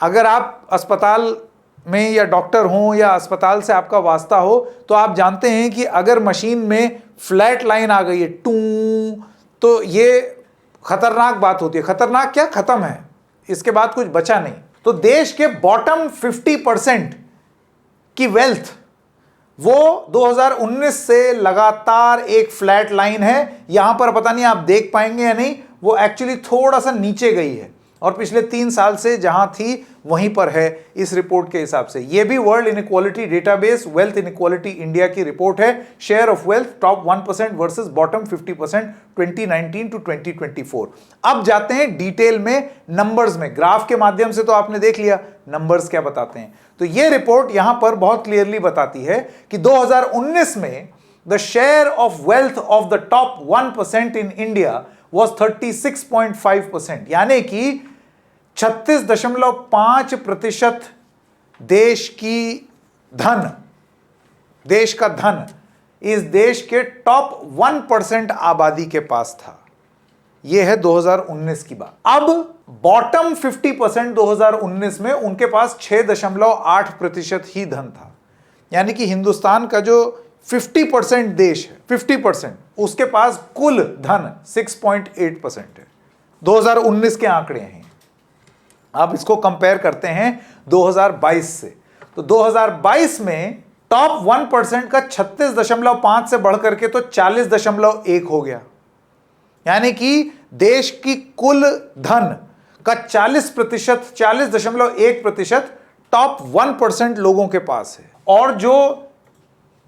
अगर आप अस्पताल में या डॉक्टर हों या अस्पताल से आपका वास्ता हो तो आप जानते हैं कि अगर मशीन में फ्लैट लाइन आ गई है टू, तो ये खतरनाक बात होती है। खतरनाक क्या, खत्म है, इसके बाद कुछ बचा नहीं। तो देश के बॉटम 50% की वेल्थ वो 2019 से लगातार एक फ्लैट लाइन है। यहां पर पता नहीं आप देख पाएंगे या नहीं, वो एक्चुअली थोड़ा सा नीचे गई है और पिछले 3 साल से जहां थी वहीं पर है इस रिपोर्ट के हिसाब से। ये भी world inequality database wealth inequality India की रिपोर्ट है। Share of wealth top 1% versus bottom 50% 2019 to 2024। अब जाते हैं डिटेल में, नंबर्स में। ग्राफ के माध्यम से तो आपने देख लिया नंबर्स क्या बताते हैं। तो ये रिपोर्ट यहां पर बहुत क्लियरली बताती है कि 2019 में the share of wealth of the top 1% in India was 36.5%, यानी कि 36.5% देश का धन इस देश के टॉप 1% आबादी के पास था। यह है 2019 की बात। अब बॉटम 50% 2019 में उनके पास 6.8% ही धन था, यानी कि हिंदुस्तान का जो 50% देश है, 50%, उसके पास कुल धन 6.8% है। 2019 के आंकड़े हैं। अब इसको कंपेयर करते हैं 2022 से। तो 2022 में टॉप 1% का 36.5 से बढ़कर के तो 40.1 हो गया, यानी कि देश की कुल धन का 40%, 40.1% टॉप 1% लोगों के पास है। और जो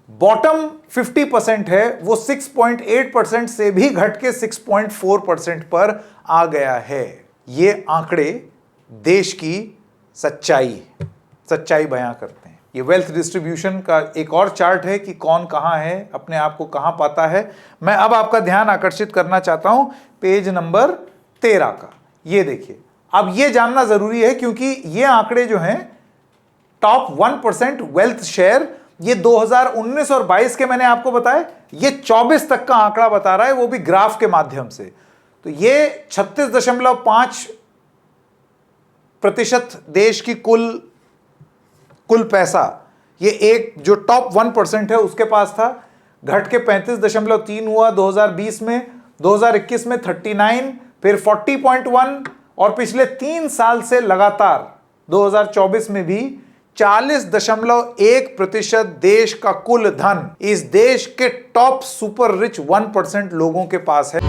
बॉटम 50% है वो 6.8% से भी घट के 6.4% पर आ गया है। ये आंकड़े देश की सच्चाई बयां करते हैं। ये वेल्थ डिस्ट्रीब्यूशन का एक और चार्ट है कि कौन कहां है, अपने आप को कहां पाता है। मैं अब आपका ध्यान आकर्षित करना चाहता हूं पेज नंबर 13 का। ये देखिए, अब ये जानना जरूरी है क्योंकि ये आंकड़े जो हैं टॉप 1% वेल्थ शेयर, ये 2019 और 22 के मैंने आपको बताया, ये 24 तक का आंकड़ा बता रहा है, वो भी ग्राफ के माध्यम से। तो ये 36.5% देश की कुल पैसा, ये एक जो टॉप 1% है उसके पास था, घट के 35.3 हुआ 2020 में, 2021 में 39, फिर 40.1 और पिछले 3 साल से लगातार 2024 में भी 40.1% देश का कुल धन इस देश के टॉप सुपर रिच 1% लोगों के पास है।